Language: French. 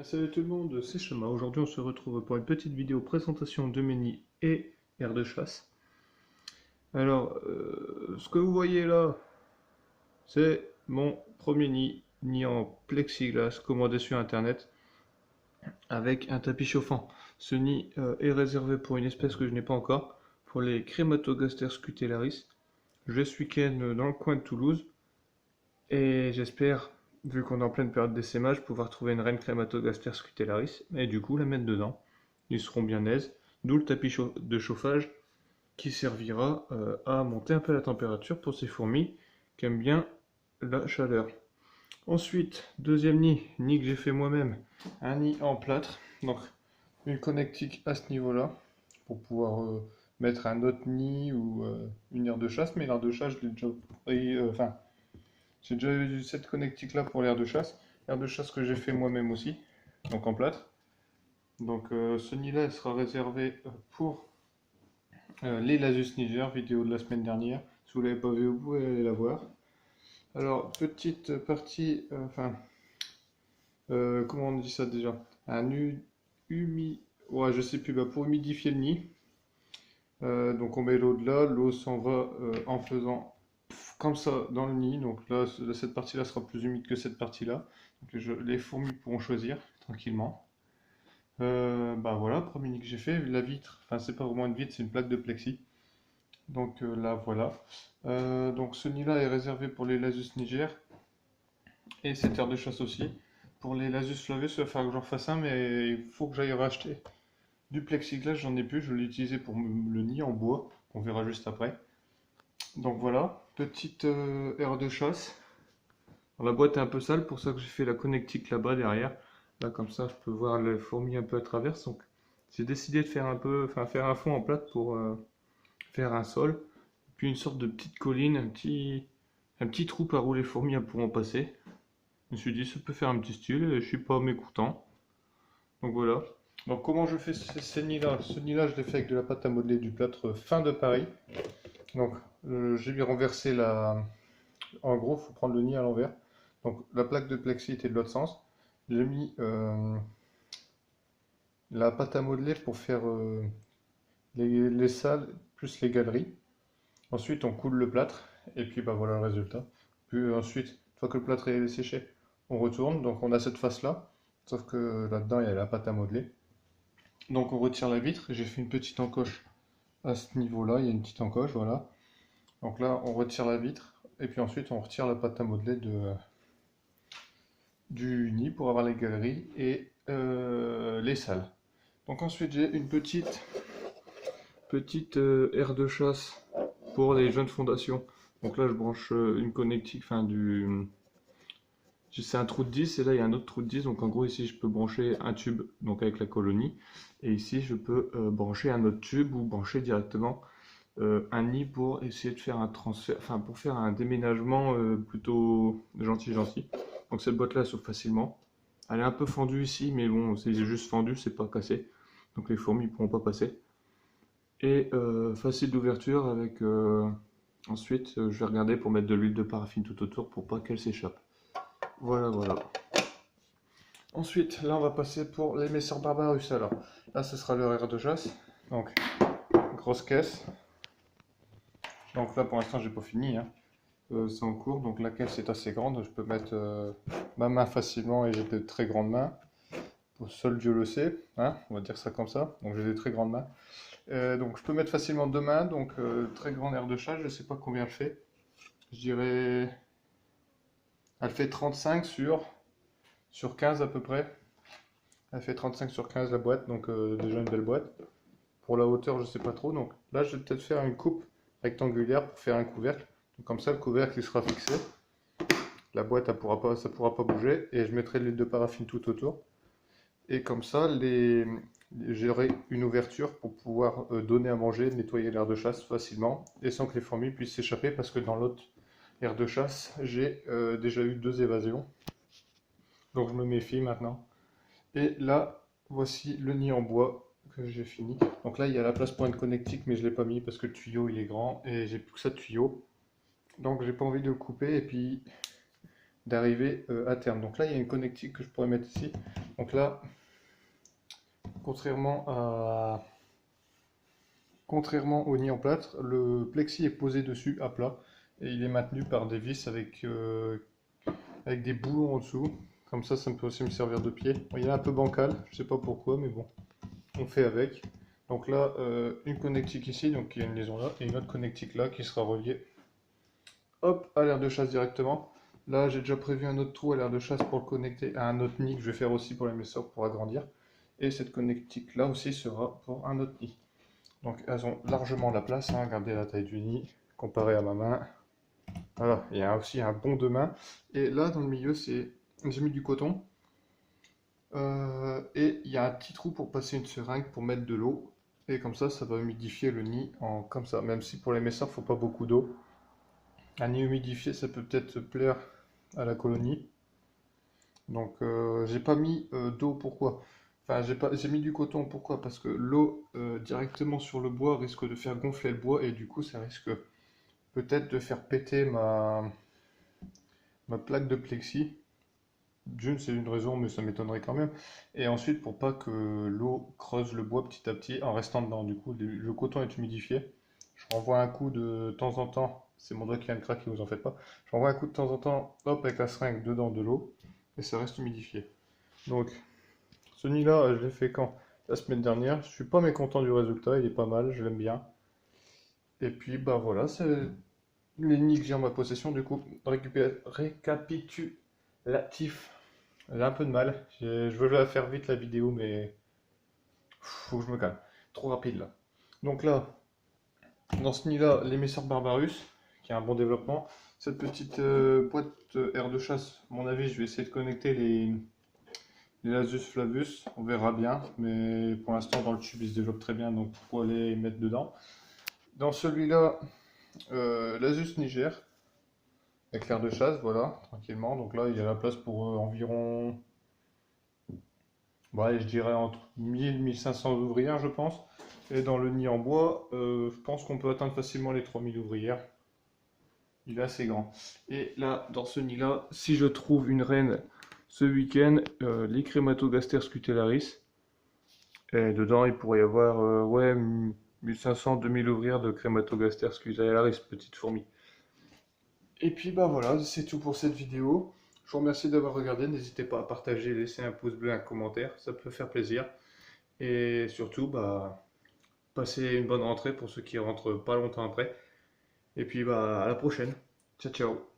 Bien, salut tout le monde, c'est Chema. Aujourd'hui, on se retrouve pour une petite vidéo présentation de mes nids et aires de chasse. Alors, ce que vous voyez là, c'est mon premier nid en plexiglas commandé sur internet avec un tapis chauffant. Ce nid est réservé pour une espèce que je n'ai pas encore, pour les Crématogaster scutellaris. Je vais ce week-end dans le coin de Toulouse et j'espère, vu qu'on est en pleine période d'essaimage, pouvoir trouver une reine Crématogaster scutellaris et du coup la mettre dedans. Ils seront bien aises, d'où le tapis de chauffage qui servira à monter un peu la température pour ces fourmis qui aiment bien la chaleur. Ensuite, deuxième nid que j'ai fait moi-même, un nid en plâtre, donc une connectique à ce niveau-là pour pouvoir mettre un autre nid ou une aire de chasse, mais l'aire de chasse, je l'ai déjà pris, j'ai déjà eu cette connectique là pour l'aire de chasse. L'aire de chasse que j'ai fait moi-même aussi, donc en plâtre. Donc ce nid là sera réservé pour les Lasus Niger, vidéo de la semaine dernière. Si vous ne l'avez pas vu, vous pouvez aller la voir. Alors, petite partie, comment on dit ça déjà? Ouais, je sais plus, bah, pour humidifier le nid. Donc on met l'eau de là, l'eau s'en va en faisant comme ça dans le nid. Donc là, cette partie-là sera plus humide que cette partie-là. Donc les fourmis pourront choisir tranquillement. Bah voilà, premier nid que j'ai fait, la vitre, enfin c'est pas vraiment une vitre, c'est une plaque de plexi. Donc là voilà. Donc ce nid-là est réservé pour les Lasus niger et cette aire de chasse aussi. Pour les Lasus flavus, il va falloir que j'en fasse un, mais il faut que j'aille racheter du plexiglas, j'en ai plus, je l'ai utilisé pour le nid en bois, on verra juste après. Donc voilà, petite aire de chasse. Alors, la boîte est un peu sale, pour ça que j'ai fait la connectique là-bas derrière. Là comme ça je peux voir les fourmis un peu à travers. Donc j'ai décidé de faire faire un fond en plâtre pour faire un sol. Puis une sorte de petite colline, un petit trou par où les fourmis pourront passer. Je me suis dit ça peut faire un petit style et je suis pas mécontent. Donc voilà. Donc comment je fais ces nids-là? Ce nid-là je l'ai fait avec de la pâte à modeler du plâtre fin de Paris. Donc j'ai lui renversé la... En gros il faut prendre le nid à l'envers. Donc la plaque de plexi était de l'autre sens. J'ai mis la pâte à modeler pour faire les salles plus les galeries. Ensuite on coule le plâtre et puis bah voilà le résultat. Puis ensuite, une fois que le plâtre est séché, on retourne. Donc on a cette face là, sauf que là-dedans il y a la pâte à modeler. Donc on retire la vitre. J'ai fait une petite encoche à ce niveau-là. Il y a une petite encoche, voilà. Donc là on retire la vitre et puis ensuite on retire la pâte à modeler du nid pour avoir les galeries et les salles. Donc ensuite j'ai une petite aire de chasse pour les jeunes fondations. Donc là je branche une connectique, c'est un trou de 10 et là il y a un autre trou de 10. Donc en gros ici je peux brancher un tube donc avec la colonie et ici je peux brancher un autre tube ou brancher directement un nid pour essayer de faire un transfert, pour faire un déménagement plutôt gentil. Donc cette boîte là s'ouvre facilement. Elle est un peu fendue ici, mais bon, c'est juste fendu, c'est pas cassé. Donc les fourmis ne pourront pas passer. Et facile d'ouverture avec... ensuite, je vais regarder pour mettre de l'huile de paraffine tout autour pour pas qu'elle s'échappe. Voilà. Ensuite, là on va passer pour les Messers Barbarus. Alors, là ce sera leur aire de chasse. Donc, grosse caisse. Donc là pour l'instant j'ai pas fini, hein. C'est en cours, donc la caisse est assez grande, je peux mettre ma main facilement et j'ai de très grandes mains. Seul Dieu le sait, hein, on va dire ça comme ça, donc j'ai des très grandes mains. Donc je peux mettre facilement deux mains, donc très grande aire de chasse, je sais pas combien elle fait. Je dirais... Elle fait 35 sur 15 à peu près. Elle fait 35 sur 15 la boîte, donc déjà une belle boîte. Pour la hauteur je sais pas trop, donc là je vais peut-être faire une coupe rectangulaire pour faire un couvercle. Comme ça, le couvercle il sera fixé. La boîte, ça pourra pas bouger. Et je mettrai de l'huile de paraffine tout autour. Et comme ça, j'aurai une ouverture pour pouvoir donner à manger, nettoyer l'aire de chasse facilement. Et sans que les fourmis puissent s'échapper. Parce que dans l'autre aire de chasse, j'ai déjà eu 2 évasions. Donc je me méfie maintenant. Et là, voici le nid en bois que j'ai fini. Donc là, il y a la place pour une connectique, mais je ne l'ai pas mis parce que le tuyau il est grand. Et j'ai plus que ça de tuyau. Donc j'ai pas envie de le couper et puis d'arriver à terme. Donc là, il y a une connectique que je pourrais mettre ici. Donc là, contrairement au nid en plâtre, le plexi est posé dessus à plat et il est maintenu par des vis avec des boulons en dessous. Comme ça peut aussi me servir de pied. Bon, il est un peu bancal, je sais pas pourquoi, mais bon, on fait avec. Donc là, une connectique ici, donc il y a une liaison là, et une autre connectique là qui sera reliée, hop, à l'air de chasse directement. Là, j'ai déjà prévu un autre trou à l'air de chasse pour le connecter à un autre nid que je vais faire aussi pour les messors pour agrandir. Et cette connectique là aussi sera pour un autre nid. Donc elles ont largement la place, hein. Regardez la taille du nid comparé à ma main. Voilà, il y a aussi un bond de main. Et là, dans le milieu, j'ai mis du coton. Et il y a un petit trou pour passer une seringue pour mettre de l'eau. Et comme ça va humidifier le nid comme ça. Même si pour les messards, il ne faut pas beaucoup d'eau. Un nid humidifié, ça peut peut-être plaire à la colonie. Donc, j'ai pas mis d'eau, pourquoi? Enfin, j'ai mis du coton, pourquoi? Parce que l'eau directement sur le bois risque de faire gonfler le bois et du coup, ça risque peut-être de faire péter ma plaque de plexi. D'une, c'est une raison, mais ça m'étonnerait quand même. Et ensuite, pour pas que l'eau creuse le bois petit à petit en restant dedans. Du coup, le coton est humidifié. Je renvoie un coup de temps en temps. C'est mon doigt qui vient de craquer, vous en faites pas. Je renvoie un coup de temps en temps, hop, avec la seringue dedans de l'eau. Et ça reste humidifié. Donc, ce nid-là, je l'ai fait quand? La semaine dernière. Je suis pas mécontent du résultat, il est pas mal, je l'aime bien. Et puis, bah voilà, c'est les nids que j'ai en ma possession. Du coup, récapitulatif. J'ai un peu de mal. Je veux la faire vite la vidéo, mais faut que je me calme. Trop rapide là. Donc là, dans ce nid-là, l'émisseur Barbarus, qui a un bon développement. Cette petite boîte air de chasse, à mon avis, je vais essayer de connecter les Lasus Flavus. On verra bien. Mais pour l'instant, dans le tube, il se développe très bien, donc pourquoi les mettre dedans. Dans celui-là, Lasus Niger, avec l'air de chasse, voilà, tranquillement. Donc là, il y a la place pour environ, ouais, je dirais entre 1000 et 1500 ouvrières, je pense. Et dans le nid en bois, je pense qu'on peut atteindre facilement les 3000 ouvrières. Il est assez grand. Et là, dans ce nid-là, si je trouve une reine ce week-end, les Crématogaster scutellaris. Et dedans, il pourrait y avoir ouais, 1500-2000 ouvrières de Crématogaster scutellaris, petite fourmi. Et puis bah voilà, c'est tout pour cette vidéo. Je vous remercie d'avoir regardé. N'hésitez pas à partager, laisser un pouce bleu, un commentaire, ça peut faire plaisir. Et surtout, bah, passez une bonne rentrée pour ceux qui rentrent pas longtemps après. Et puis bah à la prochaine. Ciao ciao.